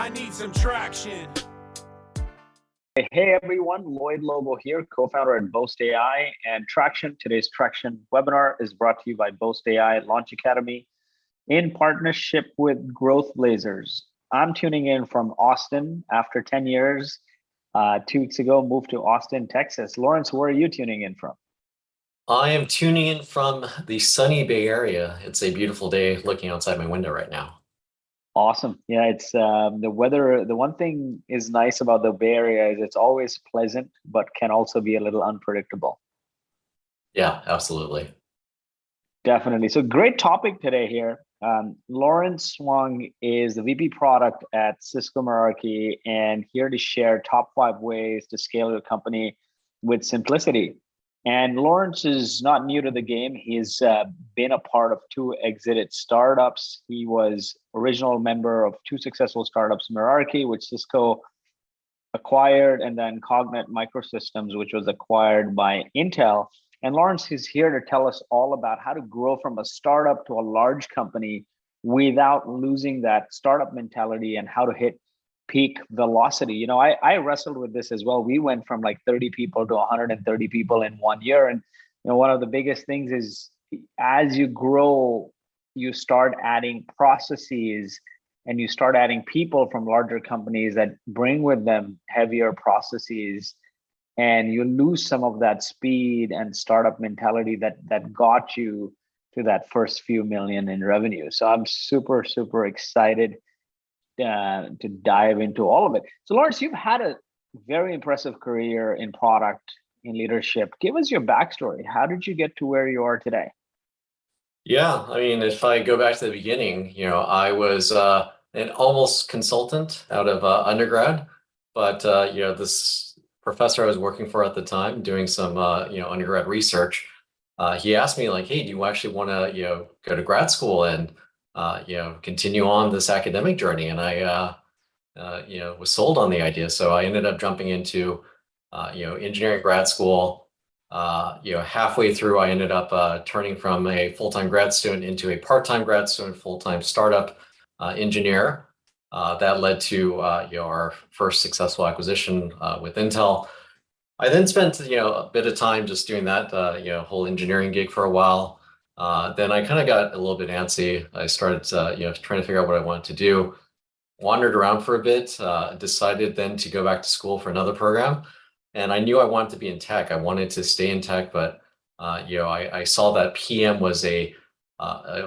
I need some traction. Hey everyone, Lloyd Lobo here, co-founder at Boast AI and Traction. Today's Traction webinar is brought to you by Boast AI Launch Academy in partnership with Growth Blazers. I'm tuning in from Austin after 10 years. 2 weeks ago, moved to Austin, Texas. Lawrence, where are you tuning in from? I am tuning in from the sunny Bay Area. It's a beautiful day looking outside my window right now. Awesome. Yeah, it's the weather. The one thing is nice about the Bay Area is it's always pleasant, but can also be a little unpredictable. Yeah, absolutely. Definitely. So great topic today here. Lawrence Huang is the VP product at Cisco Meraki and here to share top 5 ways to scale your company with simplicity. And Lawrence is not new to the game. He's been a part of 2 exited startups. He was original member of 2 successful startups, Meraki, which Cisco acquired, and then Cognet Microsystems, which was acquired by Intel. And Lawrence is here to tell us all about how to grow from a startup to a large company without losing that startup mentality and how to hit peak velocity. You know, I wrestled with this as well. We went from like 30 people to 130 people in 1 year. And, you know, one of the biggest things is as you grow, you start adding processes and you start adding people from larger companies that bring with them heavier processes. And you lose some of that speed and startup mentality that got you to that first few million in revenue. So I'm super, super excited to dive into all of it. So Lawrence, you've had a very impressive career in product, in leadership. Give us your backstory. How did you get to where you are today? Yeah, I mean, if I go back to the beginning, you know, I was an almost consultant out of undergrad, but you know, this professor I was working for at the time, doing some you know, undergrad research, he asked me like, "Hey, do you actually want to, you know, go to grad school and you know, continue on this academic journey?" And I you know, was sold on the idea. So I ended up jumping into you know, engineering grad school. You know, halfway through, I ended up turning from a full-time grad student into a part-time grad student, full-time startup engineer. That led to you know, our first successful acquisition with Intel. I then spent, you know, a bit of time just doing that you know, whole engineering gig for a while. Then I kind of got a little bit antsy. I started you know, trying to figure out what I wanted to do. Wandered around for a bit, decided then to go back to school for another program. And I knew I wanted to be in tech. I wanted to stay in tech, but you know, I saw that PM was a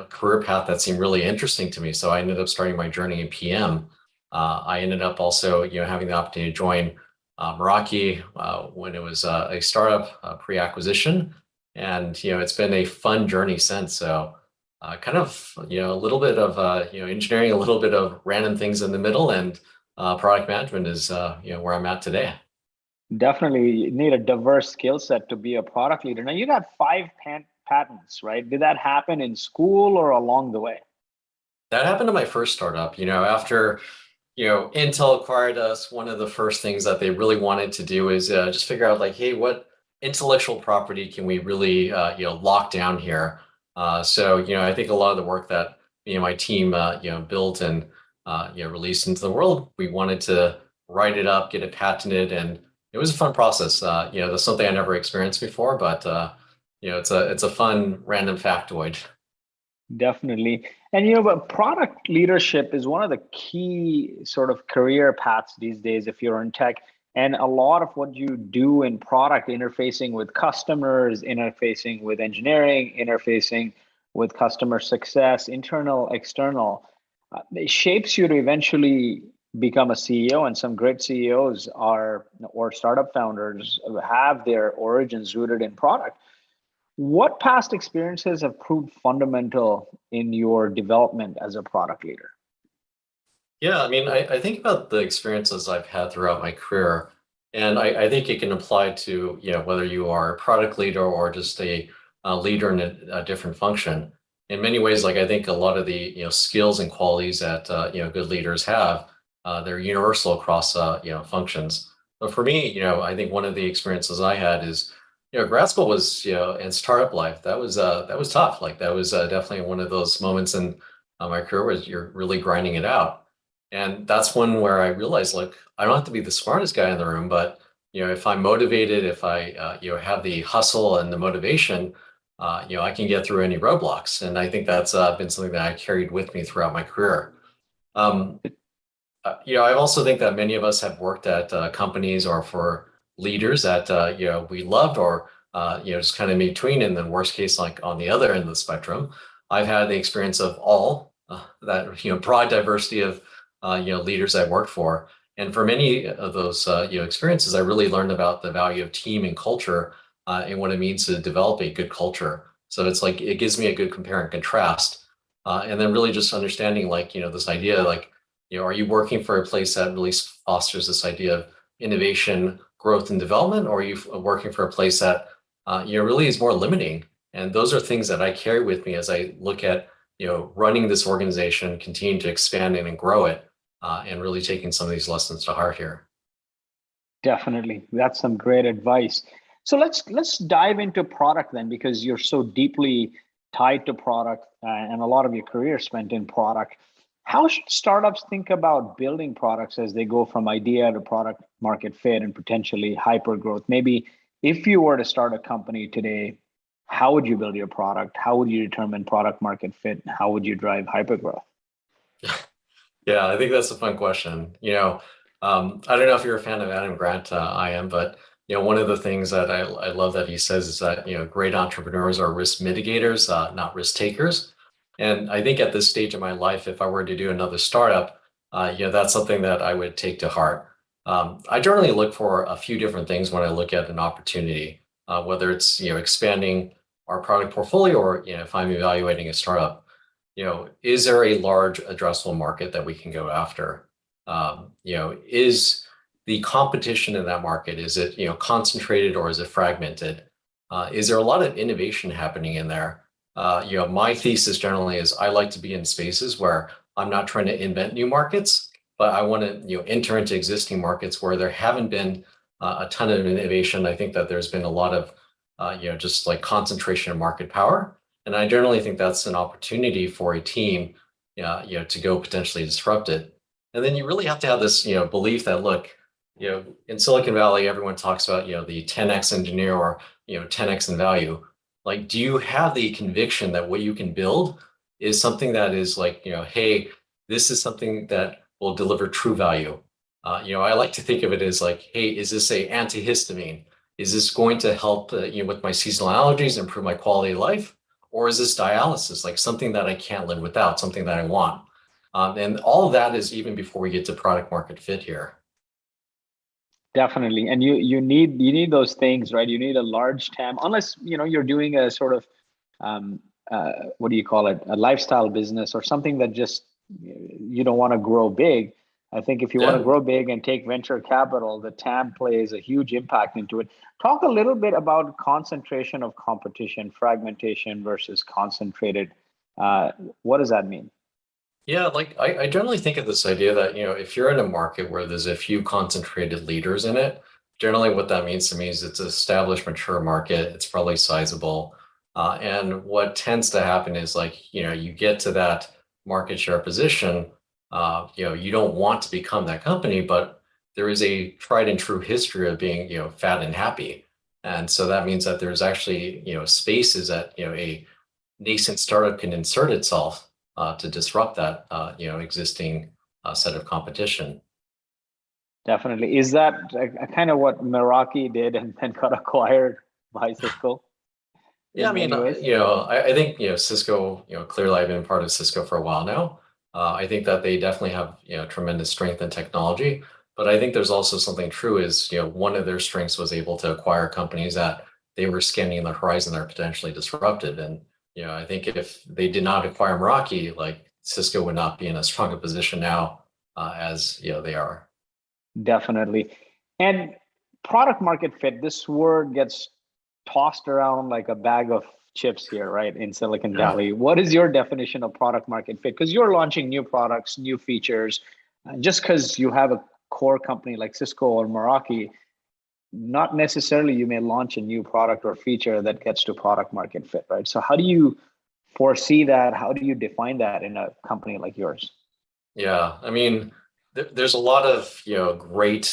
career path that seemed really interesting to me. So I ended up starting my journey in PM. I ended up also, you know, having the opportunity to join Meraki when it was a startup pre-acquisition. And, you know, it's been a fun journey since. So kind of, you know, a little bit of, you know, engineering, a little bit of random things in the middle, and product management is, you know, where I'm at today. Definitely you need a diverse skill set to be a product leader. Now you got 5 patents, right? Did that happen in school or along the way? That happened to my first startup. You know, after, you know, Intel acquired us, one of the first things that they really wanted to do is just figure out like, hey, what intellectual property can we really, you know, lock down here? So, you know, I think a lot of the work that, you know, my team, you know, built and, you know, released into the world, we wanted to write it up, get it patented, and it was a fun process. You know, that's something I never experienced before, but, you know, it's a fun random factoid. Definitely. And you know, but product leadership is one of the key sort of career paths these days if you're in tech. And a lot of what you do in product, interfacing with customers, interfacing with engineering, interfacing with customer success, internal, external, it shapes you to eventually become a CEO. And some great CEOs are, or startup founders have their origins rooted in product. What past experiences have proved fundamental in your development as a product leader? Yeah, I mean, I think about the experiences I've had throughout my career, and I think it can apply to, you know, whether you are a product leader or just a leader in a different function. In many ways, like I think a lot of the, you know, skills and qualities that you know, good leaders have, they're universal across you know, functions. But for me, you know, I think one of the experiences I had is, you know, grad school was, you know, and startup life, that was tough. Like that was definitely one of those moments in my career where you're really grinding it out. And that's one where I realized, like, I don't have to be the smartest guy in the room, but if I'm motivated, if I have the hustle and the motivation, I can get through any roadblocks. And I think that's been something that I carried with me throughout my career. Um, I also think that many of us have worked at companies or for leaders that we loved, or just kind of in between. And then worst case, like on the other end of the spectrum, I've had the experience of all that broad diversity of leaders I worked for. And for many of those experiences, I really learned about the value of team and culture, and what it means to develop a good culture. So it's like it gives me a good compare and contrast, and then really just understanding, like, this idea, like, are you working for a place that really fosters this idea of innovation, growth, and development, or are you working for a place that really is more limiting? And those are things that I carry with me as I look at running this organization, continuing to expand it and grow it, and really taking some of these lessons to heart here. Definitely, that's some great advice. So let's dive into product then, because you're so deeply tied to product, and a lot of your career spent in product. How should startups think about building products as they go from idea to product market fit and potentially hyper growth? Maybe if you were to start a company today, how would you build your product? How would you determine product market fit? How would you drive hyper growth? Yeah, I think that's a fun question. I don't know if you're a fan of Adam Grant. I am, but one of the things that I love that he says is that great entrepreneurs are risk mitigators, not risk takers. And I think at this stage of my life, if I were to do another startup, that's something that I would take to heart. I generally look for a few different things when I look at an opportunity, whether it's expanding our product portfolio, or if I'm evaluating a startup. Is there a large addressable market that we can go after? Is the competition in that market, is it concentrated, or is it fragmented? Is there a lot of innovation happening in there? My thesis generally is I like to be in spaces where I'm not trying to invent new markets, but I want to enter into existing markets where there haven't been a ton of innovation. I think that there's been a lot of just like concentration of market power. And I generally think that's an opportunity for a team, to go potentially disrupt it. And then you really have to have this, belief that, look, in Silicon Valley, everyone talks about, the 10x engineer, or, 10x in value. Like, do you have the conviction that what you can build is something that is like, hey, this is something that will deliver true value? I like to think of it as like, hey, is this a antihistamine? Is this going to help, with my seasonal allergies, improve my quality of life? Or is this dialysis, like something that I can't live without, something that I want? And all of that is even before we get to product market fit here. Definitely, and you need those things, right? You need a large TAM, unless you're doing a sort of what do you call it, a lifestyle business or something that just you don't want to grow big. I think if you want to Yeah. grow big and take venture capital, the TAM plays a huge impact into it. Talk a little bit about concentration of competition, fragmentation versus concentrated. What does that mean? Yeah, like I generally think of this idea that, if you're in a market where there's a few concentrated leaders in it, generally what that means to me is it's an established, mature market. It's probably sizable. And what tends to happen is, like, you get to that market share position, you don't want to become that company, but there is a tried and true history of being, fat and happy. And so that means that there's actually, spaces that, a nascent startup can insert itself, to disrupt that existing set of competition. Definitely. Is that kind of what Meraki did and then got acquired by Cisco Yeah, I in mean, many ways? I think Cisco, clearly I've been part of Cisco for a while now. I think that they definitely have tremendous strength in technology, but I think there's also something true is one of their strengths was able to acquire companies that they were scanning the horizon that are potentially disrupted. And I think if they did not acquire Meraki, like, Cisco would not be in as strong a position now, as they are. Definitely. And product market fit, this word gets tossed around like a bag of chips here, right, in Silicon Yeah. Valley. What is your definition of product market fit? Because you're launching new products, new features. Just because you have a core company like Cisco or Meraki, not necessarily you may launch a new product or feature that gets to product market fit, right? So how do you foresee that? How do you define that in a company like yours? Yeah, I mean, there's a lot of great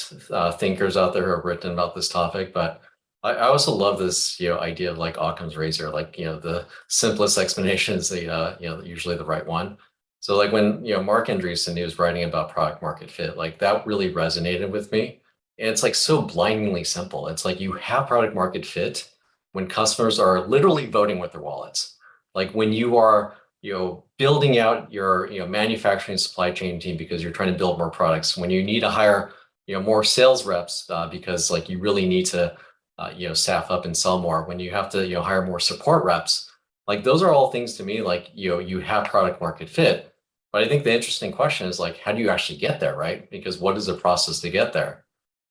thinkers out there who have written about this topic, but I also love this idea of like Occam's razor, like the simplest explanation is the usually the right one. So like when Mark Andreessen, he was writing about product market fit, like that really resonated with me. And it's like so blindingly simple. It's like you have product market fit when customers are literally voting with their wallets. Like when you are building out your manufacturing supply chain team because you're trying to build more products, when you need to hire more sales reps because like you really need to staff up and sell more, when you have to hire more support reps, like those are all things to me like you have product market fit. But I think the interesting question is like, how do you actually get there, right? Because what is the process to get there?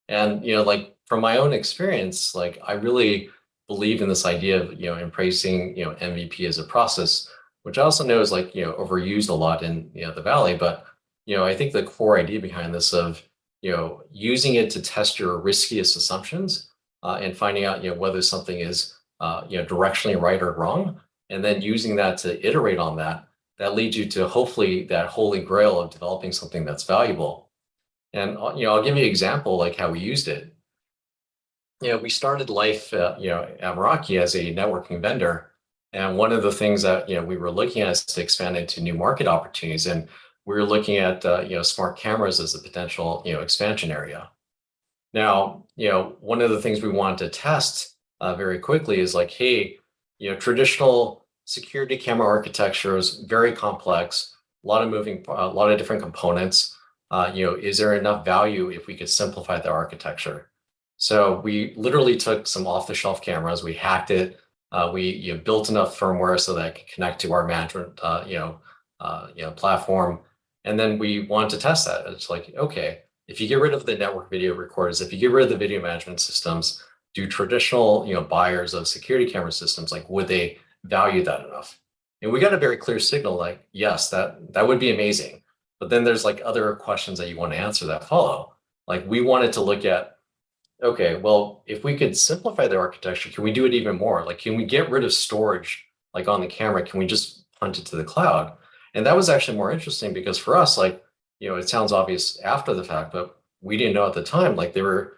And like from my own experience, like I really believe in this idea of embracing MVP as a process, which I also know is like overused a lot in the Valley. But I think the core idea behind this of using it to test your riskiest assumptions and finding out whether something is directionally right or wrong, and then using that to iterate on that, that leads you to hopefully that holy grail of developing something that's valuable. And I'll give you an example like how we used it. We started life at Meraki as a networking vendor, and one of the things that we were looking at is to expand into new market opportunities, and we were looking at smart cameras as a potential expansion area. Now, one of the things we wanted to test very quickly is like, hey, traditional security camera architecture is very complex, a lot of different components. Is there enough value if we could simplify the architecture? So we literally took some off-the-shelf cameras, we hacked it, we built enough firmware so that it could connect to our management platform, and then we wanted to test that. It's like, okay, if you get rid of the network video recorders, if you get rid of the video management systems, do traditional buyers of security camera systems, like would they value that enough? And we got a very clear signal, like yes, that would be amazing. But then there's like other questions that you want to answer that follow. Like we wanted to look at, okay, well, if we could simplify the architecture, can we do it even more? Like, can we get rid of storage like on the camera? Can we just punt it to the cloud? And that was actually more interesting because for us, like, it sounds obvious after the fact, but we didn't know at the time, like there were,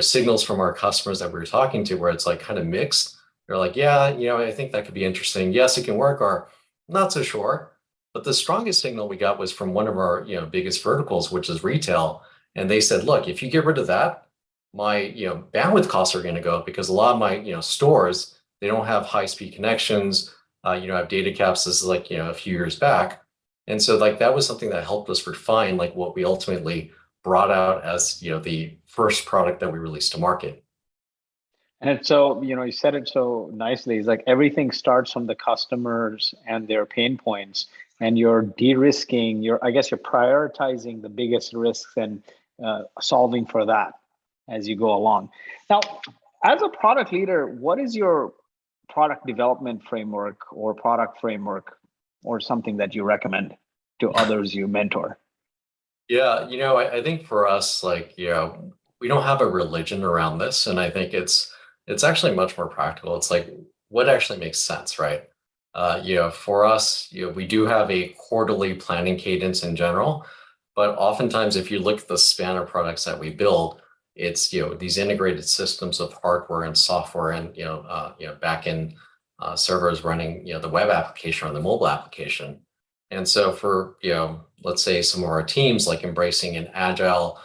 signals from our customers that we were talking to where it's like kind of mixed. They're like, yeah, I think that could be interesting. Yes, it can work, or not so sure. But the strongest signal we got was from one of our, biggest verticals, which is retail. And they said, look, if you get rid of that, my bandwidth costs are going to go up because a lot of my stores, they don't have high speed connections. I have data caps. This is like a few years back, and so like that was something that helped us refine like what we ultimately brought out as the first product that we released to market. And so, you said it so nicely. It's like everything starts from the customers and their pain points, and you're de-risking. I guess you're prioritizing the biggest risks and solving for that as you go along. Now, as a product leader, what is your product development framework or product framework or something that you recommend to others you mentor? Yeah, I think for us, like, we don't have a religion around this, and I think it's actually much more practical. It's like what actually makes sense, right? For us, we do have a quarterly planning cadence in general, but oftentimes if you look at the span of products that we build, it's these integrated systems of hardware and software and backend servers running the web application or the mobile application. And so for let's say some of our teams like embracing an agile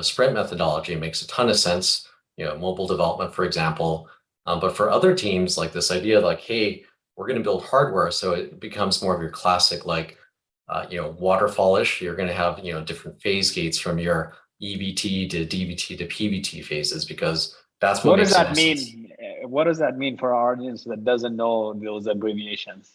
sprint methodology makes a ton of sense. Mobile development, for example. But for other teams, like this idea, like, hey, we're going to build hardware, so it becomes more of your classic, like, waterfallish. You're going to have different phase gates from your EVT to DVT to PVT phases because that's what does makes that sense. mean? What does that mean for our audience that doesn't know those abbreviations?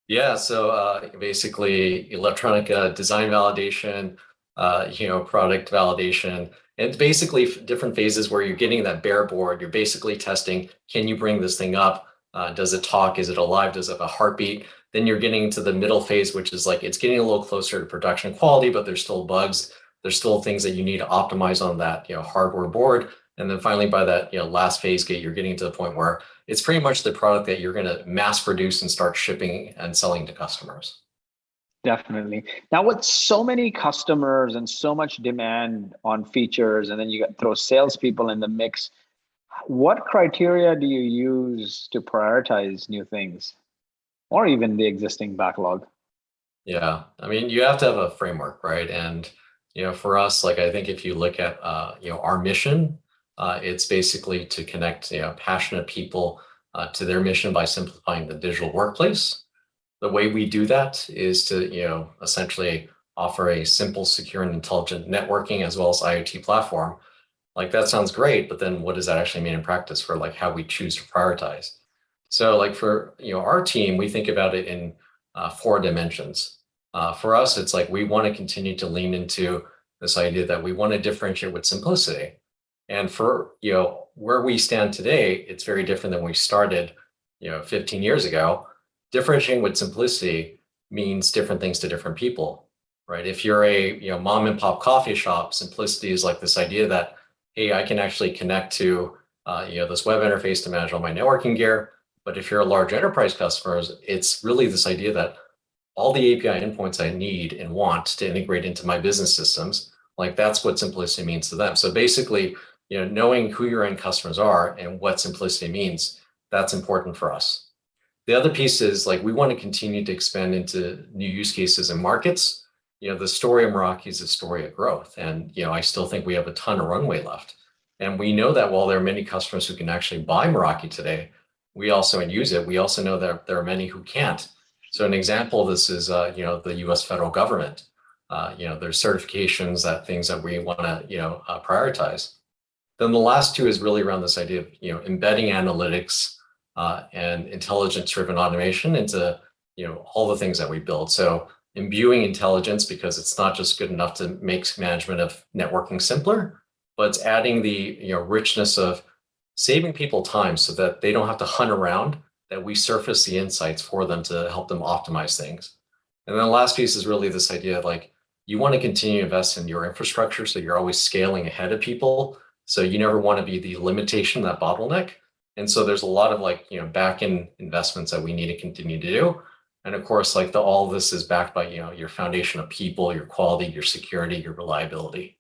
Yeah, so basically electronic design validation, product validation. And it's basically different phases where you're getting that bare board. You're basically testing, can you bring this thing up? Does it talk? Is it alive? Does it have a heartbeat? Then you're getting into the middle phase, which is like, it's getting a little closer to production quality, but there's still bugs. There's still things that you need to optimize on that, hardware board. And then finally by that, last phase gate, you're getting to the point where it's pretty much the product that you're going to mass produce and start shipping and selling to customers. Definitely. Now, with so many customers and so much demand on features, and then you throw salespeople in the mix, what criteria do you use to prioritize new things or even the existing backlog? Yeah, I mean, you have to have a framework, right? And for us, like I think if you look at our mission, it's basically to connect passionate people to their mission by simplifying the digital workplace. The way we do that is to essentially offer a simple, secure, and intelligent networking as well as IoT platform. Like that sounds great, but then what does that actually mean in practice for like how we choose to prioritize? So like for our team, we think about it in four dimensions. For us, it's like we want to continue to lean into this idea that we want to differentiate with simplicity. And for where we stand today, it's very different than we started 15 years ago. Differentiating with simplicity means different things to different people, right? If you're a mom and pop coffee shop, simplicity is like this idea that, hey, I can actually connect to this web interface to manage all my networking gear. But if you're a large enterprise customer, it's really this idea that all the API endpoints I need and want to integrate into my business systems, like that's what simplicity means to them. So basically, knowing who your end customers are and what simplicity means, that's important for us. The other piece is like we want to continue to expand into new use cases and markets. The story of Meraki is a story of growth, and I still think we have a ton of runway left. And we know that while there are many customers who can actually buy Meraki today, we also and use it. We also know that there are many who can't. So an example of this is the U.S. federal government. There's certifications that things that we want to prioritize. Then the last two is really around this idea of embedding analytics and intelligence-driven automation into all the things that we build. So imbuing intelligence, because it's not just good enough to make management of networking simpler, but it's adding the richness of saving people time so that they don't have to hunt around, that we surface the insights for them to help them optimize things. And then the last piece is really this idea of like, you want to continue to invest in your infrastructure so you're always scaling ahead of people. So you never want to be the limitation, that bottleneck. And so there's a lot of like, back-end investments that we need to continue to do. And of course, like all of this is backed by, your foundation of people, your quality, your security, your reliability.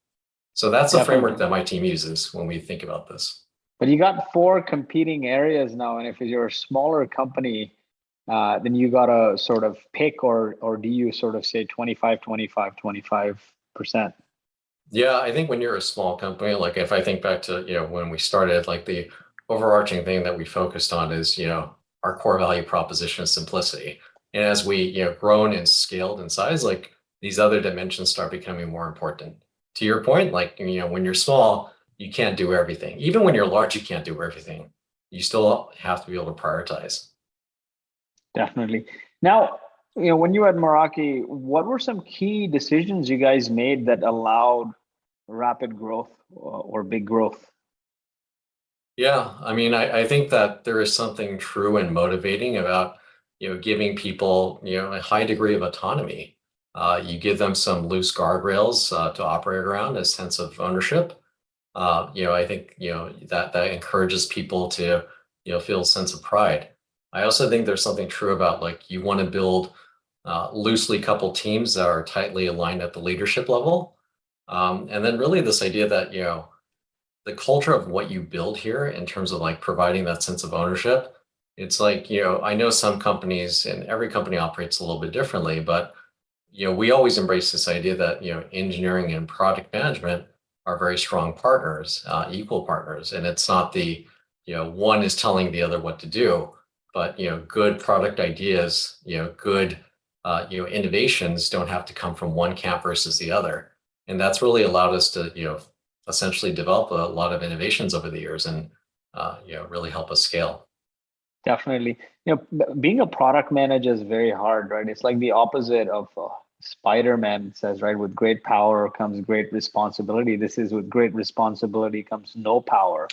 So that's the framework that my team uses when we think about this. But you got four competing areas now. And if you're a smaller company, then you got to sort of pick, or do you sort of say 25, 25, 25%? Yeah, I think when you're a small company, like if I think back to, when we started, like the overarching thing that we focused on is, our core value proposition is simplicity. And as we, grown and scaled in size, like these other dimensions start becoming more important. To your point, like, when you're small, you can't do everything. Even when you're large, you can't do everything. You still have to be able to prioritize. Definitely. Now, when you were at Meraki, what were some key decisions you guys made that allowed rapid growth or big growth? Yeah, I mean, I think that there is something true and motivating about, giving people, a high degree of autonomy. You give them some loose guardrails to operate around, a sense of ownership. I think, that encourages people to, feel a sense of pride. I also think there's something true about like you want to build loosely coupled teams that are tightly aligned at the leadership level. And then really this idea that, the culture of what you build here in terms of like providing that sense of ownership, it's like, I know some companies and every company operates a little bit differently, but, we always embrace this idea that, engineering and product management are very strong partners, equal partners. And it's not the, one is telling the other what to do, but, good product ideas, good, innovations don't have to come from one camp versus the other. And that's really allowed us to, essentially develop a lot of innovations over the years and, really help us scale. Definitely. Being a product manager is very hard, right? It's like the opposite of Spider-Man says, right? With great power comes great responsibility. This is with great responsibility comes no power.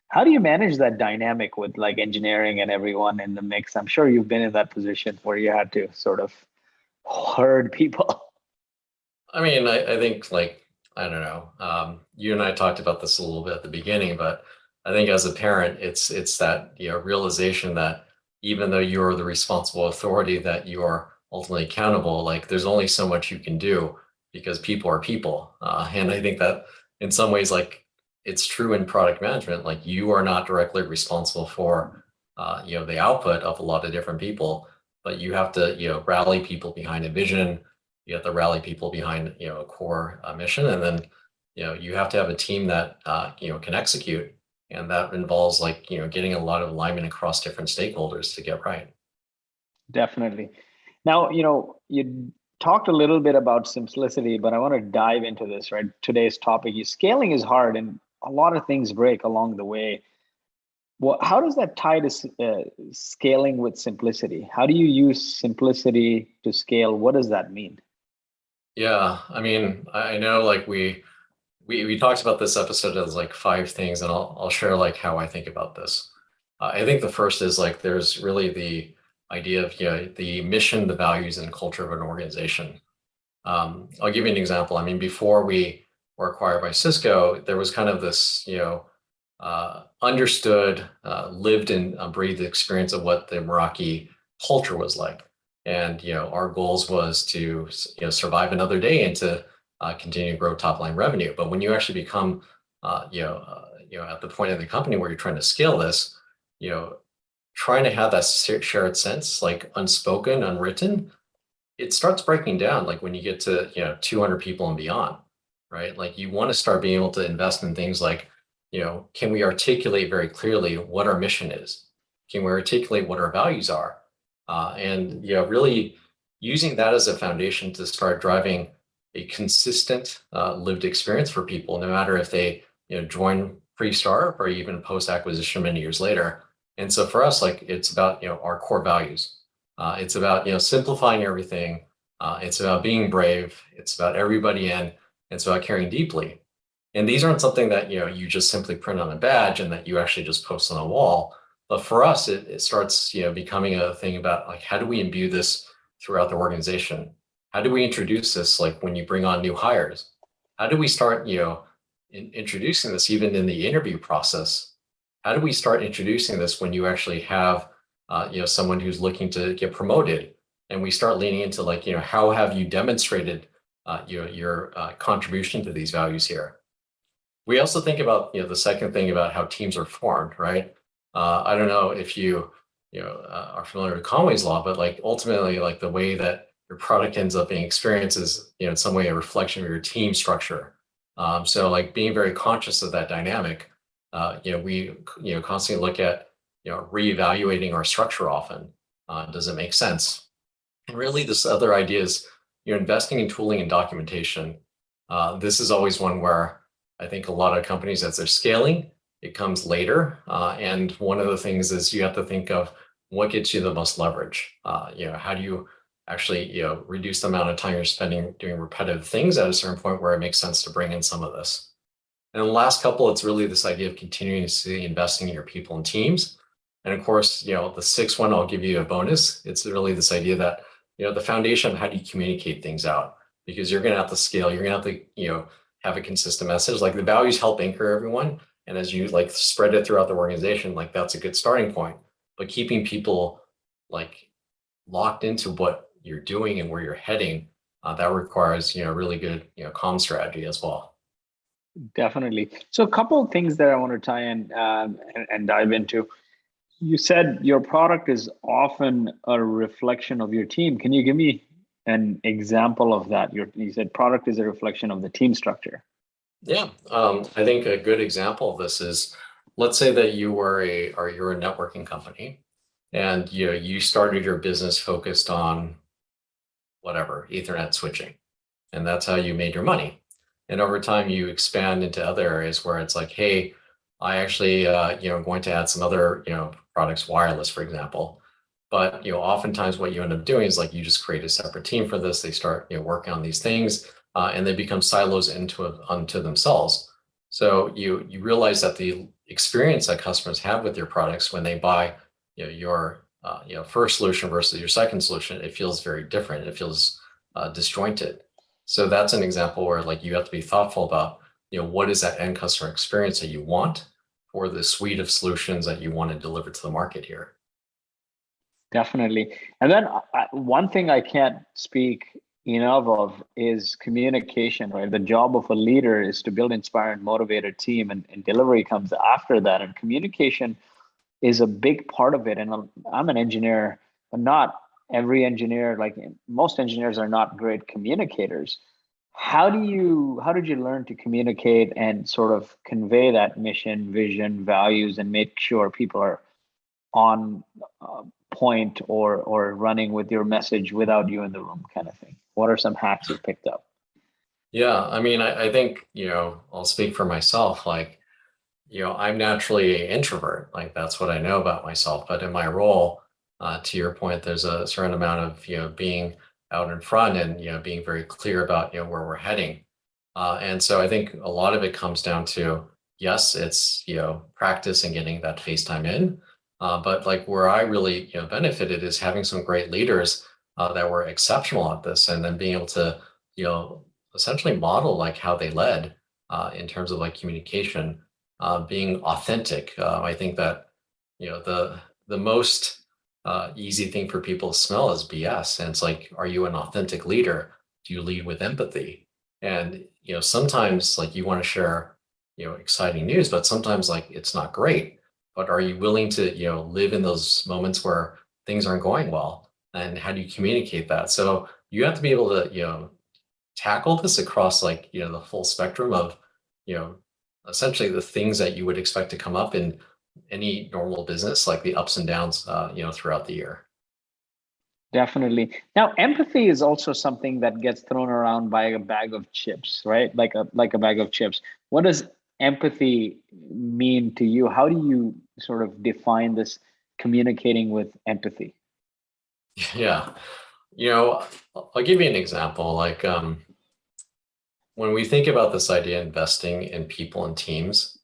How do you manage that dynamic with like engineering and everyone in the mix? I'm sure you've been in that position where you had to sort of herd people. I mean, I think like, I don't know, you and I talked about this a little bit at the beginning, but I think as a parent, it's that, realization that even though you're the responsible authority, that you're ultimately accountable, like there's only so much you can do because people are people. And I think that in some ways, like it's true in product management, like you are not directly responsible for, the output of a lot of different people, but you have to, rally people behind a vision. You have to rally people behind, a core mission. And then, you have to have a team that, can execute. And that involves like, getting a lot of alignment across different stakeholders to get right. Definitely. Now, you talked a little bit about simplicity, but I want to dive into this, right? Today's topic is scaling is hard and a lot of things break along the way. Well, how does that tie to scaling with simplicity? How do you use simplicity to scale? What does that mean? Yeah, I mean, I know like we talked about this episode as like five things, and I'll share like how I think about this. I think the first is like there's really the idea of the mission, the values, and culture of an organization. I'll give you an example. I mean, before we were acquired by Cisco, there was kind of this understood, lived and breathed experience of what the Meraki culture was like. And our goals was to survive another day and to continue to grow top line revenue. But when you actually become at the point in the company where you're trying to scale this, you know, trying to have that shared sense, like unspoken, unwritten, it starts breaking down. Like when you get to 200 people and beyond, right? Like you want to start being able to invest in things like, can we articulate very clearly what our mission is? Can we articulate what our values are? And really using that as a foundation to start driving a consistent lived experience for people, no matter if they join pre-start or even post-acquisition many years later. And so for us, like it's about our core values. It's about simplifying everything. It's about being brave. It's about everybody in. It's about caring deeply. And these aren't something that you just simply print on a badge and that you actually just post on a wall. But for us, it starts becoming a thing about like how do we imbue this throughout the organization? How do we introduce this like when you bring on new hires? How do we start introducing this even in the interview process? How do we start introducing this when you actually have someone who's looking to get promoted, and we start leaning into like how have you demonstrated your contribution to these values here? We also think about the second thing about how teams are formed, right? I don't know if are familiar with Conway's law, but like ultimately like the way that your product ends up being experienced is in some way a reflection of your team structure. So like being very conscious of that dynamic, we constantly look at reevaluating our structure often. Does it make sense? And really this other idea is investing in tooling and documentation. This is always one where I think a lot of companies, as they're scaling, it comes later. And one of the things is you have to think of what gets you the most leverage. How do you actually reduce the amount of time you're spending doing repetitive things at a certain point where it makes sense to bring in some of this. And the last couple, it's really this idea of continuously investing in your people and teams. And of course, the sixth one, I'll give you a bonus. It's really this idea that, the foundation of how do you communicate things out? Because you're going to have to scale, you're going to have to, have a consistent message. Like the values help anchor everyone. And as you like spread it throughout the organization, like that's a good starting point. But keeping people like locked into what you're doing and where you're heading, that requires, really good, comm strategy as well. Definitely. So a couple of things that I want to tie in and dive into. You said your product is often a reflection of your team. Can you give me an example of that? You said product is a reflection of the team structure. Yeah, I think a good example of this is, let's say that you're a networking company, and you started your business focused on whatever Ethernet switching, and that's how you made your money. And over time, you expand into other areas where it's like, hey, I actually going to add some other products, wireless, for example. But oftentimes what you end up doing is like you just create a separate team for this. They start working on these things, and they become silos unto themselves. So you realize that the experience that customers have with your products when they buy your first solution versus your second solution, it feels very different. It feels disjointed. So that's an example where like you have to be thoughtful about what is that end customer experience that you want for the suite of solutions that you want to deliver to the market here. Definitely. And then one thing I can't speak enough of is communication, right? The job of a leader is to build, inspire, and motivate a team, and delivery comes after that. And communication is a big part of it. And I'm an engineer, but not every engineer, like most engineers are not great communicators. How did you learn to communicate and sort of convey that mission, vision, values, and make sure people are on point or running with your message without you in the room, kind of thing? What are some hacks you picked up? Yeah, I mean, I think, I'll speak for myself. Like, I'm naturally an introvert. Like, that's what I know about myself. But in my role, to your point, there's a certain amount of, being out in front and, being very clear about, where we're heading. And so I think a lot of it comes down to, yes, it's, practice and getting that face time in. But like where I really, benefited is having some great leaders that were exceptional at this, and then being able to, you know, essentially model like how they led in terms of like communication, being authentic. I think that, the most easy thing for people to smell is BS. And it's like, are you an authentic leader? Do you lead with empathy? And, sometimes like you want to share, exciting news, but sometimes like it's not great. But are you willing to, live in those moments where things aren't going well? And how do you communicate that? So you have to be able to, tackle this across like, the full spectrum of, you know, essentially the things that you would expect to come up in any normal business, like the ups and downs, throughout the year. Definitely. Now, empathy is also something that gets thrown around by a bag of chips, right? Like a bag of chips. What does empathy mean to you? How do you sort of define this communicating with empathy? Yeah. I'll give you an example. Like, when we think about this idea of investing in people and teams,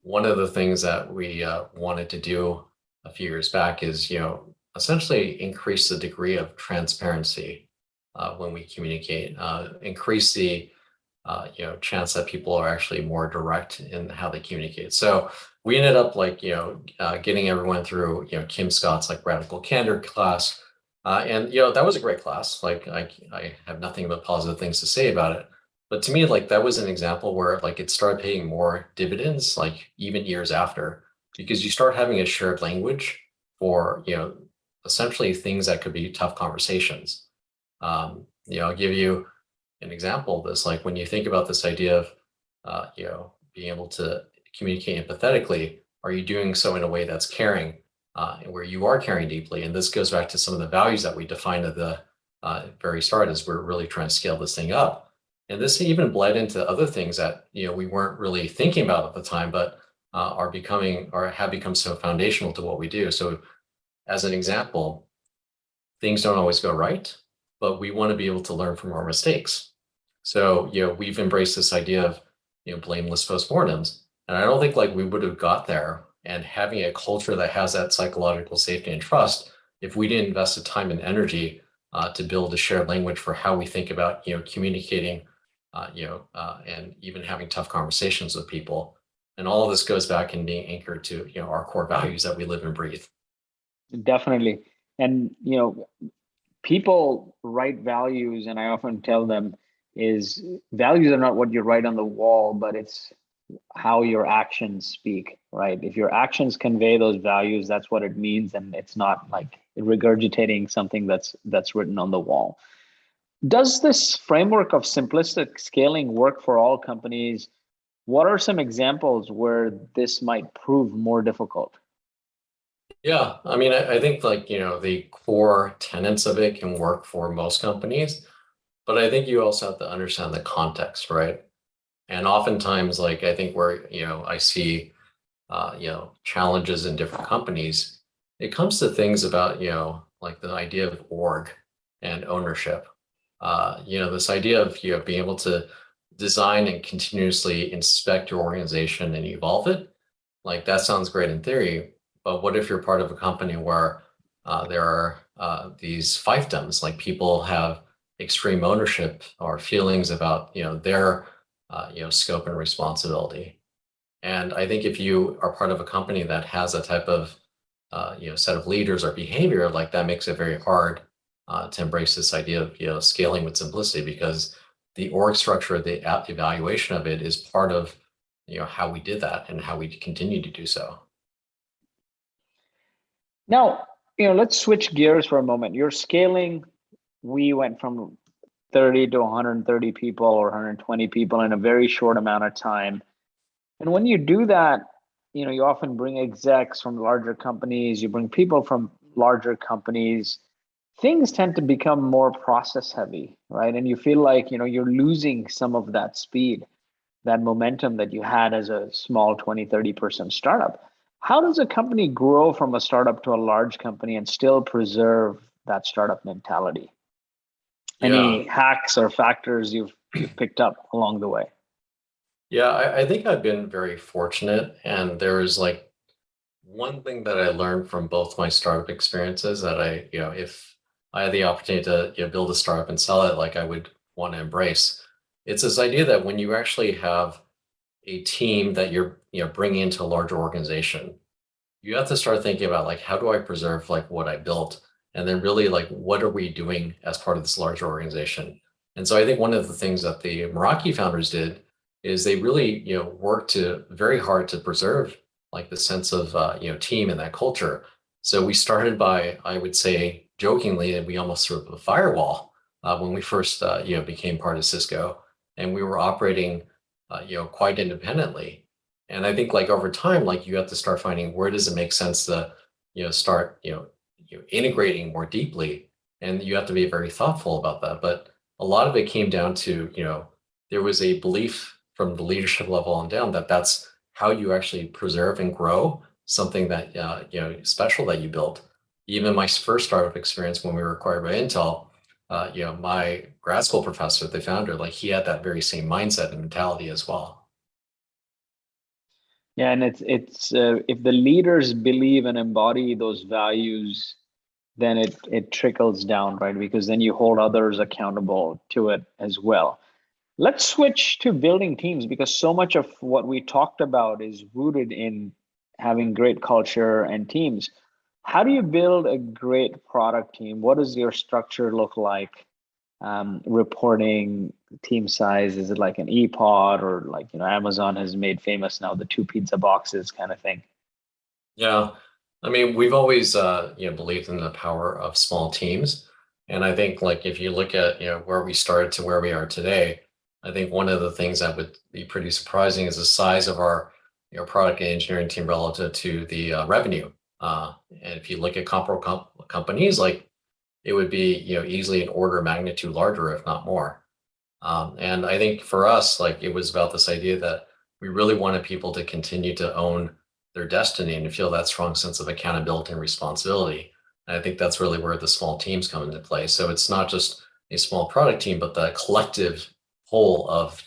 one of the things that we wanted to do a few years back is, essentially increase the degree of transparency when we communicate, increase the chance that people are actually more direct in how they communicate. So we ended up like, getting everyone through, Kim Scott's like radical candor class. And, that was a great class. Like I have nothing but positive things to say about it. But to me, like that was an example where like it started paying more dividends, like even years after, because you start having a shared language for, essentially things that could be tough conversations. I'll give you an example of this. Like when you think about this idea of, being able to communicate empathetically, are you doing so in a way that's caring, and where you are caring deeply? And this goes back to some of the values that we defined at the very start as we're really trying to scale this thing up. And this even bled into other things that, we weren't really thinking about at the time, but are becoming or have become so foundational to what we do. So as an example, things don't always go right, but we want to be able to learn from our mistakes. So, we've embraced this idea of, blameless postmortems. And I don't think like we would have got there and having a culture that has that psychological safety and trust if we didn't invest the time and energy to build a shared language for how we think about, communicating, and even having tough conversations with people. And all of this goes back and being anchored to, our core values that we live and breathe. Definitely. And people write values, and I often tell them is values are not what you write on the wall, but it's how your actions speak, right? If your actions convey those values, that's what it means, and it's not like regurgitating something that's written on the wall. Does this framework of simplistic scaling work for all companies? What are some examples where this might prove more difficult? Yeah, I mean, I think like, the core tenets of it can work for most companies, but I think you also have to understand the context, right? And oftentimes, like, I think where, I see, challenges in different companies, it comes to things about, like the idea of org and ownership. This idea of, being able to design and continuously inspect your organization and evolve it, like that sounds great in theory, but what if you're part of a company where there are these fiefdoms, like people have extreme ownership or feelings about, their, scope and responsibility. And I think if you are part of a company that has a type of set of leaders or behavior, like that makes it very hard to embrace this idea of scaling with simplicity, because the org structure, the evaluation of it is part of how we did that and how we continue to do so. Now, let's switch gears for a moment. You're scaling. We went from 30 to 130 people or 120 people in a very short amount of time. And when you do that, you often bring execs from larger companies, you bring people from larger companies. Things tend to become more process heavy, right? And you feel like, you're losing some of that speed, that momentum that you had as a small 20, 30-person startup. How does a company grow from a startup to a large company and still preserve that startup mentality? Yeah. Any hacks or factors you've picked up along the way? Yeah, I think I've been very fortunate. And there is like one thing that I learned from both my startup experiences that if I had the opportunity to build a startup and sell it, like I would want to embrace. It's this idea that when you actually have a team that you're bringing into a larger organization, you have to start thinking about like, how do I preserve like what I built, and then really like, what are we doing as part of this larger organization? And so I think one of the things that the Meraki founders did is they really worked very hard to preserve like the sense of team and that culture. So we started by, I would say jokingly, that we almost sort of a firewall when we first became part of Cisco, and we were operating quite independently. And I think like over time, like you have to start finding where does it make sense to, start, integrating more deeply, and you have to be very thoughtful about that. But a lot of it came down to, there was a belief from the leadership level on down that that's how you actually preserve and grow something that, special that you built. Even my first startup experience when we were acquired by Intel, my grad school professor, the founder, like he had that very same mindset and mentality as well. Yeah, and it's if the leaders believe and embody those values, then it trickles down, right? Because then you hold others accountable to it as well. Let's switch to building teams, because so much of what we talked about is rooted in having great culture and teams. How do you build a great product team? What does your structure look like? Reporting, team size, is it like an e-pod, or like Amazon has made famous now, the two pizza boxes kind of thing? Yeah. I mean, we've always believed in the power of small teams. And I think like if you look at where we started to where we are today, I think one of the things that would be pretty surprising is the size of our product and engineering team relative to the revenue. And if you look at comparable companies, like it would be easily an order of magnitude larger, if not more. And I think for us, like it was about this idea that we really wanted people to continue to own their destiny and to feel that strong sense of accountability and responsibility. And I think that's really where the small teams come into play. So it's not just a small product team, but the collective whole of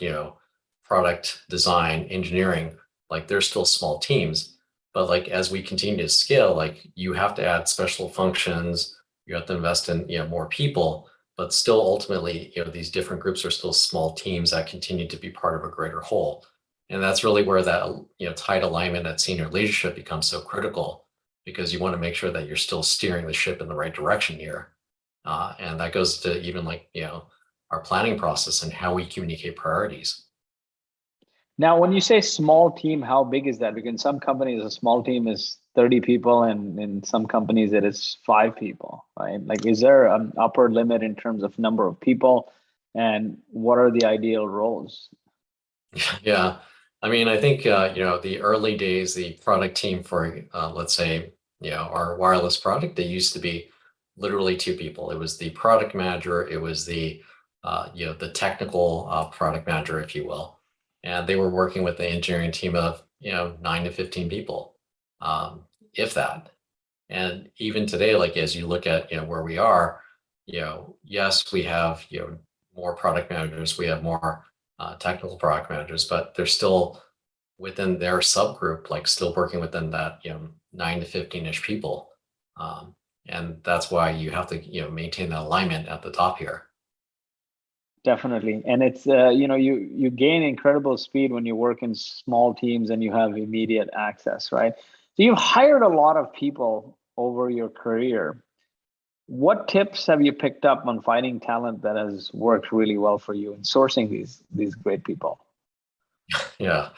product design, engineering. Like they're still small teams, but like as we continue to scale, like you have to add special functions, you have to invest in more people, but still ultimately these different groups are still small teams that continue to be part of a greater whole. And that's really where that tight alignment at senior leadership becomes so critical, because you want to make sure that you're still steering the ship in the right direction here. And that goes to even like our planning process and how we communicate priorities. Now, when you say small team, how big is that? Because in some companies, a small team is 30 people, and in some companies, it is 5 people, right? Like, is there an upper limit in terms of number of people, and what are the ideal roles? Yeah. I mean, I think, the early days, the product team for, let's say, our wireless product, they used to be literally 2 people. It was the product manager, it was the technical product manager, if you will. And they were working with the engineering team of, 9 to 15 people, if that. And even today, like as you look at, where we are, yes, we have, more product managers, we have more technical product managers, but they're still within their subgroup, like still working within that, 9 to 15-ish people. Um, and that's why you have to, maintain that alignment at the top here. Definitely. And it's you gain incredible speed when you work in small teams and you have immediate access, right? So you've hired a lot of people over your career. What tips have you picked up on finding talent that has worked really well for you in sourcing these great people? Yeah.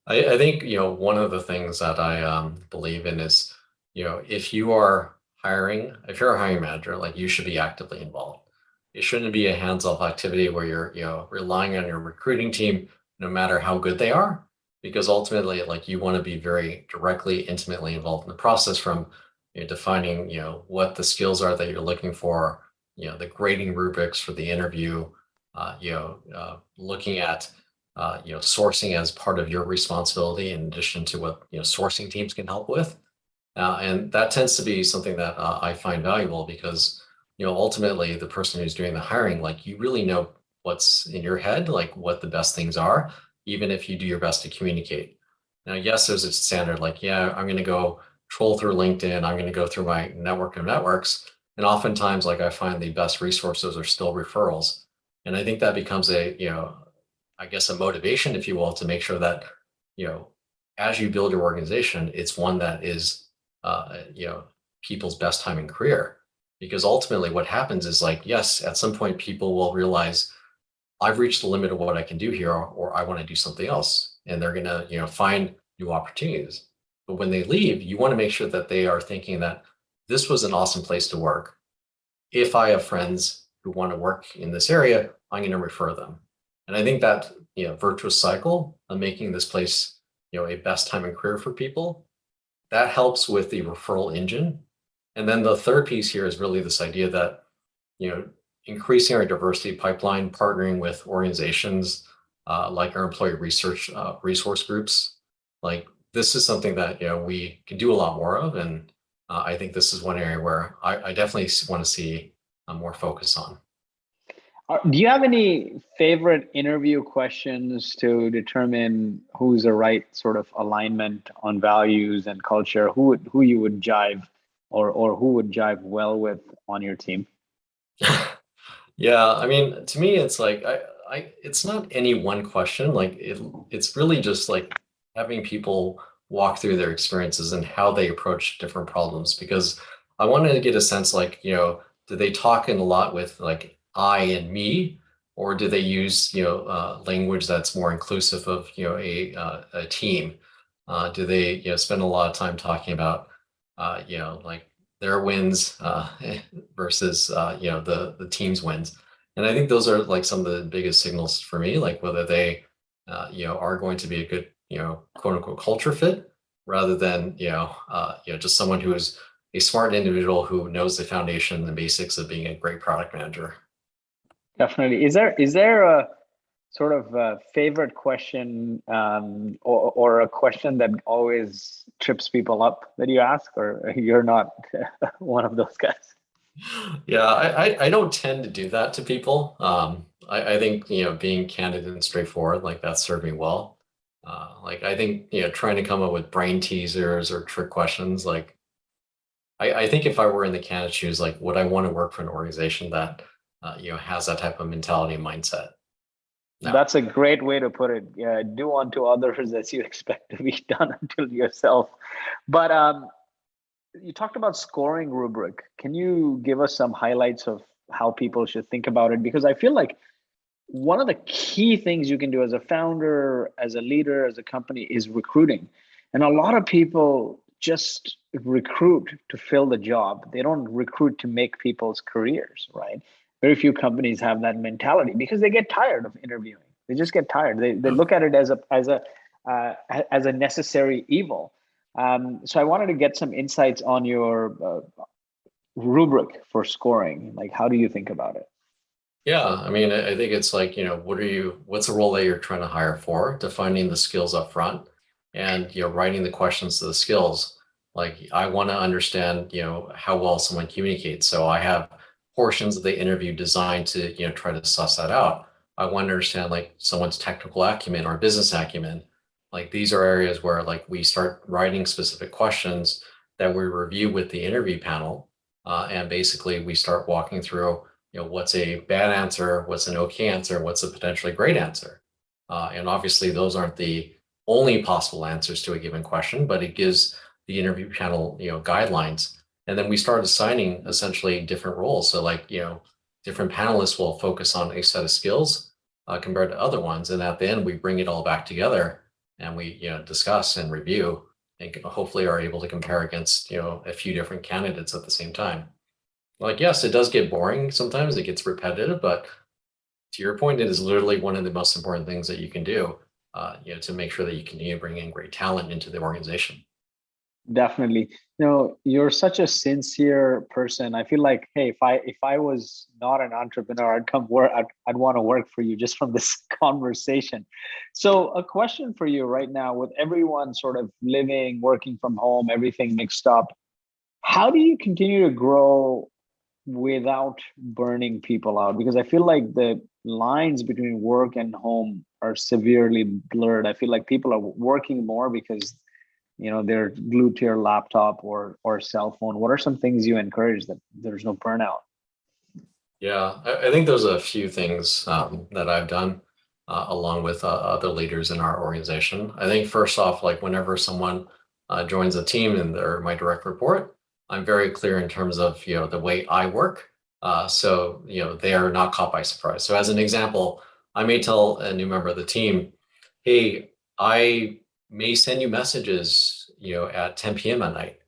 I think, one of the things that I believe in is, if you are hiring, if you're a hiring manager, like you should be actively involved. It shouldn't be a hands-off activity where you're, relying on your recruiting team, no matter how good they are, because ultimately, like you want to be very directly, intimately involved in the process from, defining, what the skills are that you're looking for, the grading rubrics for the interview, looking at sourcing as part of your responsibility in addition to what sourcing teams can help with. And that tends to be something that I find valuable because ultimately the person who's doing the hiring, like you really know what's in your head, like what the best things are, even if you do your best to communicate. Now, yes, there's a standard like, yeah, I'm going to go troll through LinkedIn, I'm going to go through my network of networks. And oftentimes, like I find the best resources are still referrals. And I think that becomes I guess, a motivation, if you will, to make sure that, you know, as you build your organization, it's one that is, people's best time in career. Because ultimately what happens is like, yes, at some point people will realize I've reached the limit of what I can do here, or I want to do something else. And they're going to, find new opportunities. But when they leave, you want to make sure that they are thinking that this was an awesome place to work. If I have friends who want to work in this area, I'm going to refer them. And I think that, virtuous cycle of making this place, a best time in career for people, that helps with the referral engine. And then the third piece here is really this idea that, you know, increasing our diversity pipeline, partnering with organizations like our employee research resource groups. Like this is something that, we can do a lot more of. And I think this is one area where I definitely want to see more focus on. Do you have any favorite interview questions to determine who's the right sort of alignment on values and culture? Who you would jive or who would jive well with on your team? Yeah, I mean, to me, it's like it's not any one question. Like it's really just like having people walk through their experiences and how they approach different problems. Because I wanted to get a sense, like, do they talk in a lot with like I and me, or do they use language that's more inclusive of a team? Do they spend a lot of time talking about like their wins versus the team's wins. And I think those are like some of the biggest signals for me, like whether they are going to be a good quote unquote culture fit, rather than just someone who is a smart individual who knows the foundation and the basics of being a great product manager. Definitely. Is there a sort of a favorite question or a question that always trips people up that you ask, or you're not one of those guys? Yeah, I don't tend to do that to people. I think being candid and straightforward, like that served me well. Like I think trying to come up with brain teasers or trick questions, like I think if I were in the candidate shoes, like would I want to work for an organization that has that type of mentality and mindset? No. That's a great way to put it. Yeah, do unto others as you expect to be done unto yourself. But you talked about scoring rubric. Can you give us some highlights of how people should think about it? Because I feel like one of the key things you can do as a founder, as a leader, as a company is recruiting. And a lot of people just recruit to fill the job. They don't recruit to make people's careers, right? Very few companies have that mentality because they get tired of interviewing. They just get tired. They look at it as a necessary evil. So I wanted to get some insights on your rubric for scoring. Like, how do you think about it? Yeah, I mean, I think it's like, what's the role that you're trying to hire for, defining the skills up front and, writing the questions to the skills. Like, I want to understand, how well someone communicates. So I have portions of the interview designed to, try to suss that out. I want to understand like someone's technical acumen or business acumen. Like these are areas where like we start writing specific questions that we review with the interview panel. And basically we start walking through what's a bad answer, what's an okay answer, what's a potentially great answer. And obviously those aren't the only possible answers to a given question, but it gives the interview panel, guidelines. And then we start assigning essentially different roles. So like, different panelists will focus on a set of skills compared to other ones. And at the end, we bring it all back together and we, discuss and review and hopefully are able to compare against, a few different candidates at the same time. Like, yes, it does get boring. Sometimes it gets repetitive, but to your point, it is literally one of the most important things that you can do, to make sure that you continue to bring in great talent into the organization. Definitely. You're such a sincere person. I feel like, hey, if I was not an entrepreneur, I'd come work. I'd want to work for you just from this conversation. So, a question for you right now, with everyone sort of living, working from home, everything mixed up, how do you continue to grow without burning people out? Because I feel like the lines between work and home are severely blurred. I feel like people are working more because they're glued to your laptop or cell phone. What are some things you encourage that there's no burnout? Yeah, I think there's a few things that I've done along with other leaders in our organization. I think first off, like whenever someone joins a team and they're my direct report, I'm very clear in terms of the way I work. So they are not caught by surprise. So as an example, I may tell a new member of the team, hey, I may send you messages at 10 p.m. at night.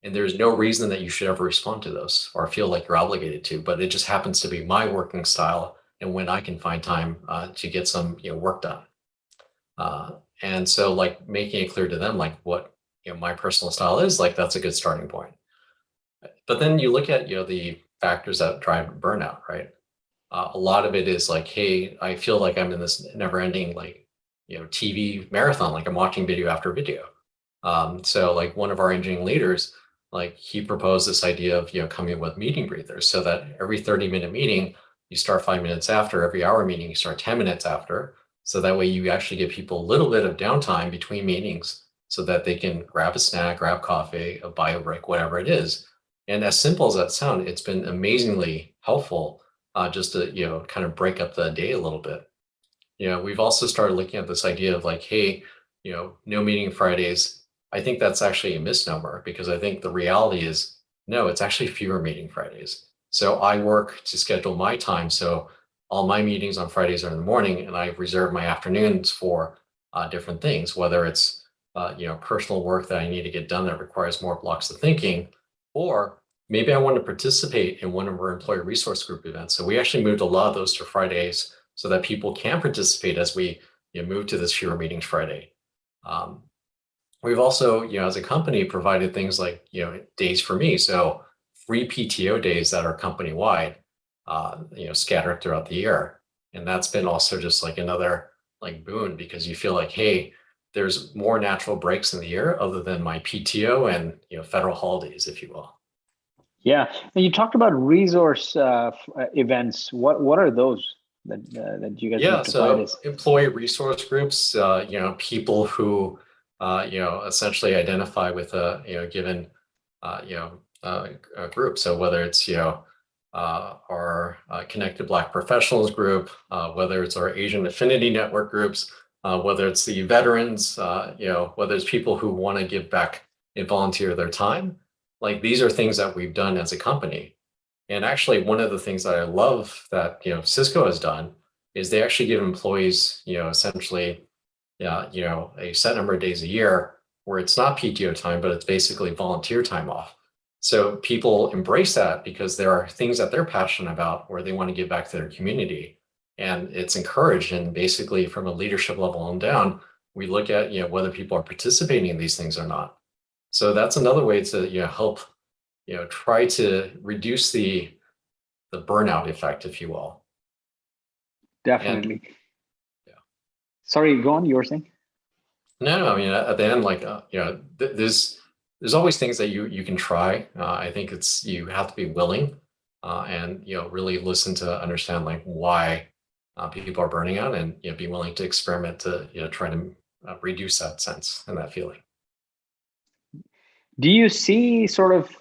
And there's no reason that you should ever respond to those or feel like you're obligated to, but it just happens to be my working style and when I can find time to get some work done. And so like making it clear to them like what my personal style is, like that's a good starting point. But then you look at the factors that drive burnout, right? A lot of it is like, hey, I feel like I'm in this never-ending like TV marathon, like I'm watching video after video. So like one of our engineering leaders, like he proposed this idea of coming up with meeting breathers so that every 30-minute meeting you start 5 minutes after, every hour meeting you start 10 minutes after, so that way you actually give people a little bit of downtime between meetings so that they can grab a snack, grab coffee, a bio break, whatever it is. And as simple as that sounds, it's been amazingly helpful just to kind of break up the day a little bit. We've also started looking at this idea of like, hey, no meeting Fridays. I think that's actually a misnomer because I think the reality is, no, it's actually fewer meeting Fridays. So I work to schedule my time. So all my meetings on Fridays are in the morning and I reserve my afternoons for different things, whether it's, personal work that I need to get done that requires more blocks of thinking, or maybe I want to participate in one of our employee resource group events. So we actually moved a lot of those to Fridays so that people can participate as we move to this fewer meetings Friday. We've also, as a company, provided things like, days for me. So free PTO days that are company wide, scattered throughout the year. And that's been also just like another like boon because you feel like, hey, there's more natural breaks in the year other than my PTO and, federal holidays, if you will. Yeah, and you talked about resource events. What are those that you guys Yeah, look to provide so us? employee resource groups, people who, essentially identify with a, given, a group. So whether it's, our Connected Black Professionals group, whether it's our Asian Affinity Network groups, whether it's the veterans, whether it's people who want to give back and volunteer their time, like these are things that we've done as a company. And actually, one of the things that I love that Cisco has done is they actually give employees, essentially, a set number of days a year where it's not PTO time, but it's basically volunteer time off. So people embrace that because there are things that they're passionate about where they want to give back to their community, and it's encouraged. And basically, from a leadership level on down, we look at whether people are participating in these things or not. So that's another way to help try to reduce the burnout effect, if you will. And Definitely. yeah, Sorry, go on. You were saying? no, I mean at the end, like there's always things that you can try. I think it's you have to be willing and really listen to understand like why people are burning out, and be willing to experiment to try to reduce that sense and that feeling. Do you see sort of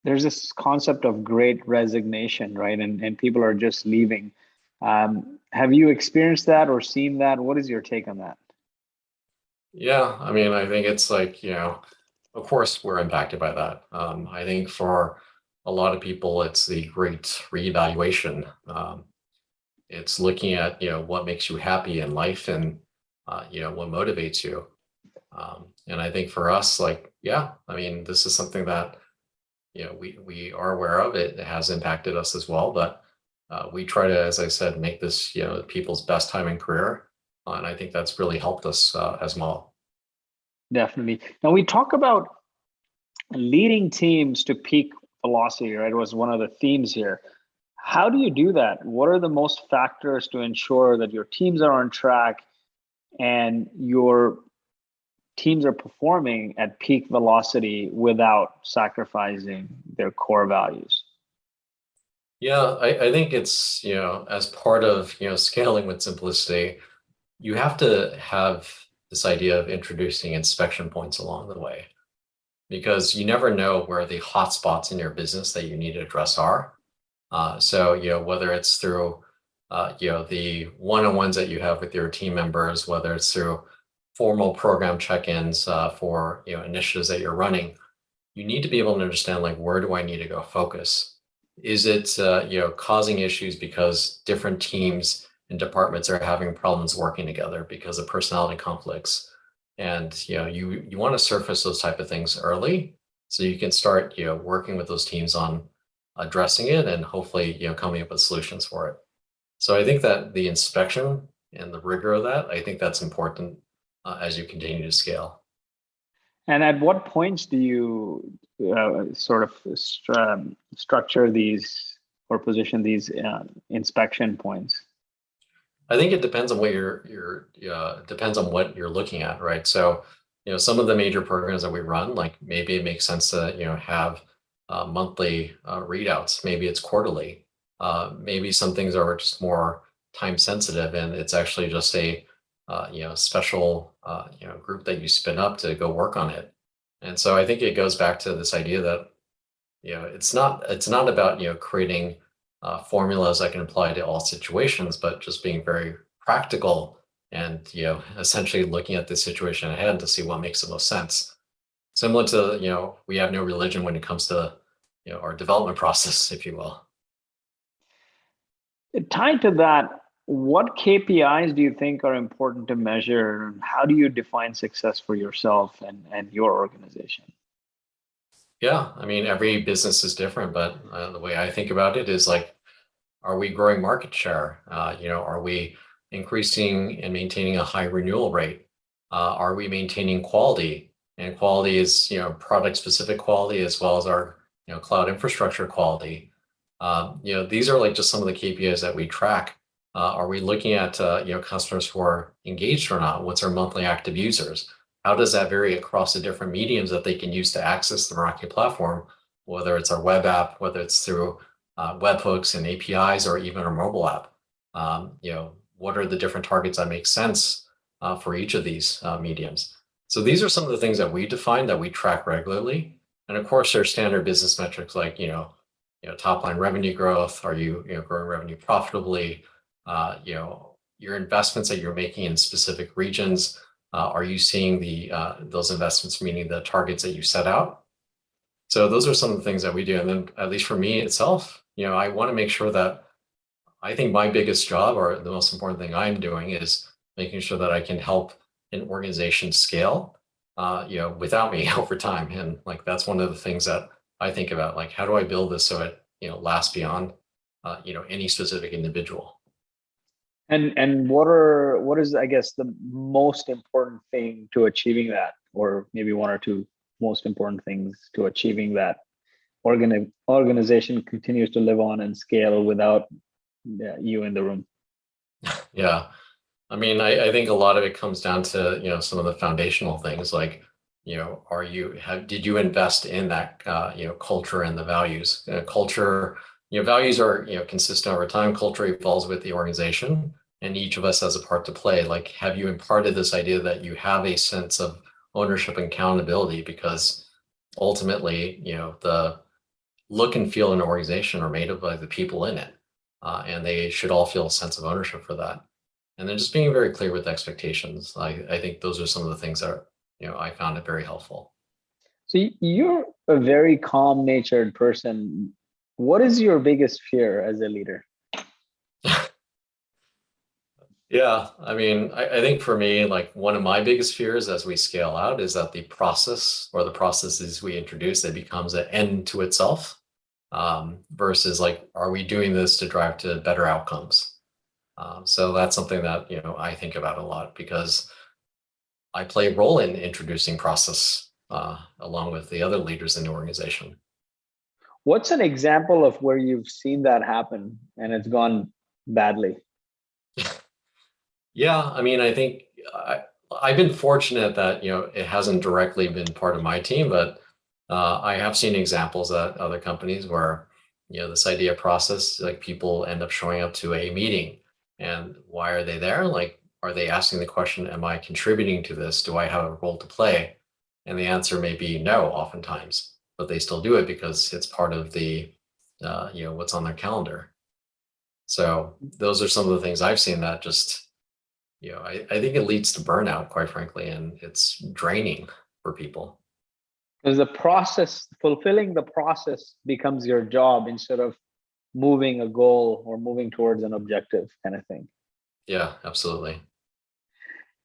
there's this concept of great resignation, right? And people are just leaving. Have you experienced that or seen that? What is your take on that? Yeah, I mean, I think it's like, of course we're impacted by that. I think for a lot of people, it's the great reevaluation. It's looking at, what makes you happy in life and, what motivates you. And I think for us, like, yeah, I mean, this is something that, we are aware of. It has impacted us as well, but we try to, as I said, make this, people's best time in career. And I think that's really helped us as well. Definitely. Now we talk about leading teams to peak velocity, right? Was one of the themes here. How do you do that? What are the most factors to ensure that your teams are on track and your teams are performing at peak velocity without sacrificing their core values? Yeah, I think it's, as part of, scaling with simplicity, you have to have this idea of introducing inspection points along the way because you never know where the hot spots in your business that you need to address are. So, whether it's through, the one-on-ones that you have with your team members, whether it's through formal program check-ins for, initiatives that you're running, you need to be able to understand, like, where do I need to go focus? Is it, causing issues because different teams and departments are having problems working together because of personality conflicts? And, you want to surface those type of things early so you can start, working with those teams on addressing it and hopefully, coming up with solutions for it. So I think that the inspection and the rigor of that, I think that's important as you continue to scale. And at what points do you sort of structure these or position these inspection points? I think it depends on what depends on what you're looking at, right? So, some of the major programs that we run, like maybe it makes sense to, have monthly readouts. Maybe it's quarterly. Maybe some things are just more time sensitive, and it's actually just a, special, group that you spin up to go work on it. And so I think it goes back to this idea that it's not about creating formulas I can apply to all situations, but just being very practical and essentially looking at the situation ahead to see what makes the most sense. Similar to we have no religion when it comes to our development process, if you will. Tied to that, what KPIs do you think are important to measure? How do you define success for yourself and your organization? Yeah, I mean every business is different, but the way I think about it is like, are we growing market share? Are we increasing and maintaining a high renewal rate? Are we maintaining quality? And quality is, product specific quality as well as our, cloud infrastructure quality. These are like just some of the KPIs that we track. Are we looking at, customers who are engaged or not? What's our monthly active users? How does that vary across the different mediums that they can use to access the Meraki platform, whether it's our web app, whether it's through webhooks and APIs, or even our mobile app. What are the different targets that make sense for each of these mediums? So these are some of the things that we define that we track regularly. And of course, there's standard business metrics like, top line revenue growth. Are you, growing revenue profitably? Your investments that you're making in specific regions. Are you seeing those investments meeting the targets that you set out? So those are some of the things that we do. And then at least for me itself, I want to make sure that I think my biggest job or the most important thing I'm doing is making sure that I can help an organization scale, without me over time. And like, that's one of the things that I think about, like, how do I build this so it, lasts beyond, any specific individual. And what is, I guess, the most important thing to achieving that, or maybe one or two most important things to achieving that organization continues to live on and scale without you in the room? Yeah. I mean, I think a lot of it comes down to, some of the foundational things like, did you invest in that, culture and the values? Culture, values are, consistent over time. Culture evolves with the organization, and each of us has a part to play. Like, have you imparted this idea that you have a sense of ownership and accountability? Because ultimately, the look and feel in an organization are made up by the people in it, and they should all feel a sense of ownership for that. and then just being very clear with expectations. I think those are some of the things that I found it very helpful. So you're a very calm-natured person. What is your biggest fear as a leader? Yeah, I mean, I think for me, like one of my biggest fears as we scale out is that the process or the processes we introduce, it becomes an end to itself, versus like, are we doing this to drive to better outcomes? So that's something that, I think about a lot because I play a role in introducing process along with the other leaders in the organization. What's an example of where you've seen that happen and it's gone badly? Yeah, I mean, I think I've been fortunate that, it hasn't directly been part of my team, but I have seen examples at other companies where, this idea process, like people end up showing up to a meeting and why are they there? Like, are they asking the question, am I contributing to this? Do I have a role to play? And the answer may be no, oftentimes, but they still do it because it's part of the, what's on their calendar. So those are some of the things I've seen that just, I think it leads to burnout, quite frankly, and it's draining for people. Because the process, fulfilling the process becomes your job instead of moving a goal or moving towards an objective kind of thing. Yeah, absolutely.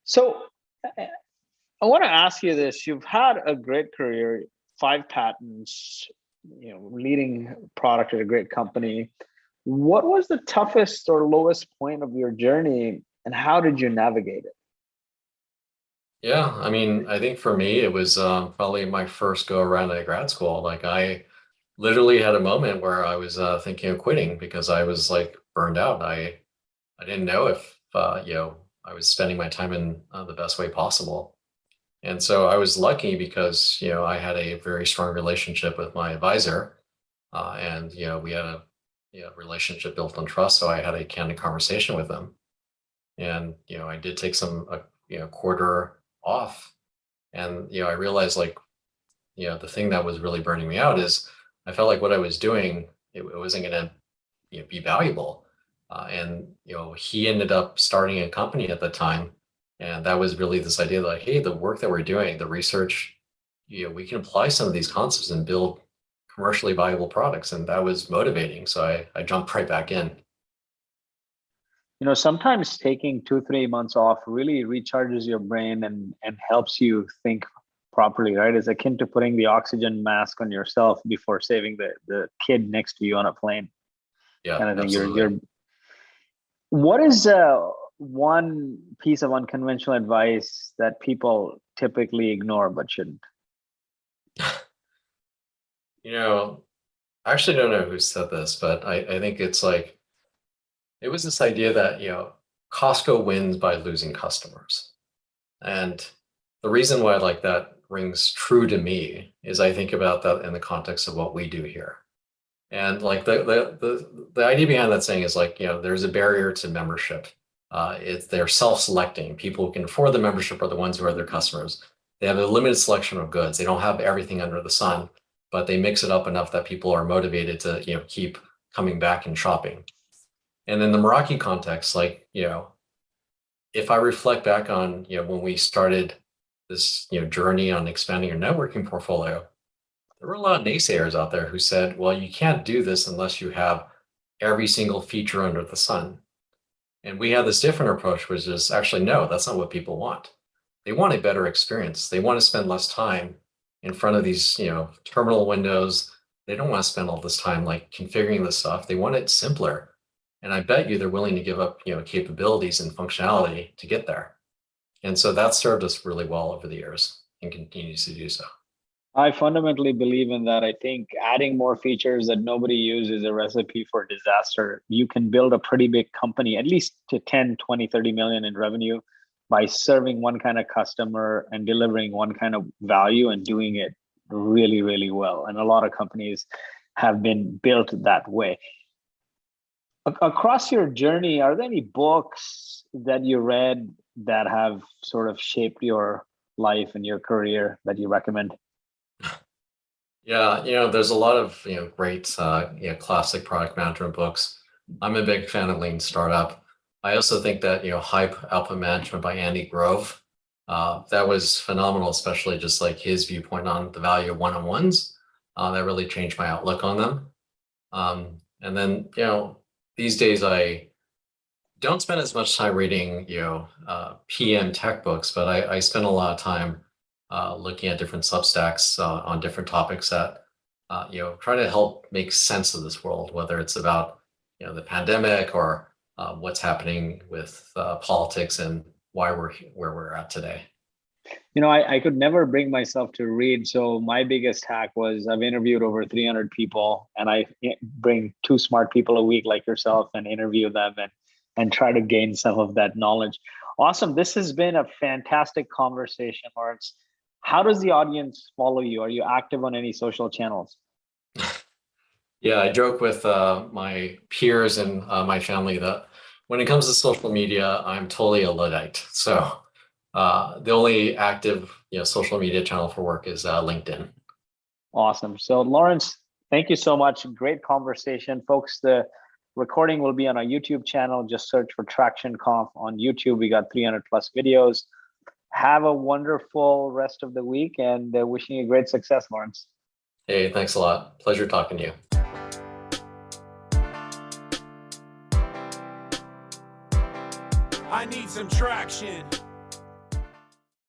So I want to ask you this. You've had a great career, 5 patents, leading product at a great company. What was the toughest or lowest point of your journey and how did you navigate it? Yeah, I mean, I think for me, it was probably my first go around at grad school. Like, I literally had a moment where I was thinking of quitting because I was like burned out. I didn't know if I was spending my time in the best way possible. And so I was lucky because I had a very strong relationship with my advisor, and we had a relationship built on trust. So I had a candid conversation with him, and I did take some quarter off, and I realized like the thing that was really burning me out is I felt like what I was doing it wasn't going to be valuable, and he ended up starting a company at the time, and that was really this idea that, hey, the work that we're doing, the research, we can apply some of these concepts and build commercially viable products, and that was motivating. So I jumped right back in. Sometimes taking 2, 3 months off really recharges your brain and helps you think properly, right? It's akin to putting the oxygen mask on yourself before saving the kid next to you on a plane. Yeah, Kind of thing. absolutely. What is one piece of unconventional advice that people typically ignore but shouldn't? I actually don't know who said this, but I think it's like, it was this idea that, Costco wins by losing customers. And the reason why like that rings true to me is I think about that in the context of what we do here. And like the idea behind that saying is like, there's a barrier to membership. They're self-selecting. People who can afford the membership are the ones who are their customers. They have a limited selection of goods. They don't have everything under the sun, but they mix it up enough that people are motivated to, keep coming back and shopping. And in the Meraki context, like, if I reflect back on, when we started this, journey on expanding our networking portfolio, there were a lot of naysayers out there who said, well, you can't do this unless you have every single feature under the sun. And we had this different approach, which is actually, no, that's not what people want. They want a better experience. They want to spend less time in front of these, terminal windows. They don't want to spend all this time like configuring this stuff. They want it simpler. And I bet you they're willing to give up, capabilities and functionality to get there. And so that served us really well over the years and continues to do so. I fundamentally believe in that. I think adding more features that nobody uses is a recipe for disaster. You can build a pretty big company, at least to 10, 20, 30 million in revenue by serving one kind of customer and delivering one kind of value and doing it really, really well. And a lot of companies have been built that way. Across your journey, are there any books that you read that have sort of shaped your life and your career that you recommend? Yeah, there's a lot of great classic product management books. I'm a big fan of Lean Startup. I also think that, Hype Output Management by Andy Grove, that was phenomenal, especially just like his viewpoint on the value of one-on-ones. That really changed my outlook on them. And then, these days I don't spend as much time reading, PM tech books, but I spend a lot of time looking at different Substacks on different topics that, try to help make sense of this world, whether it's about, the pandemic or what's happening with politics and why we're where we're at today. I could never bring myself to read. So my biggest hack was I've interviewed over 300 people, and I bring two smart people a week like yourself and interview them and try to gain some of that knowledge. Awesome. This has been a fantastic conversation, Lawrence. How does the audience follow you? Are you active on any social channels? Yeah, I joke with my peers and my family that when it comes to social media, I'm totally a Luddite. So the only active, social media channel for work is LinkedIn. Awesome. So Lawrence, thank you so much. Great conversation. Folks, the recording will be on our YouTube channel. Just search for Traction Conf on YouTube. We got 300 plus videos. Have a wonderful rest of the week, and wishing you great success, Lawrence. Hey, thanks a lot. Pleasure talking to you. I need some traction.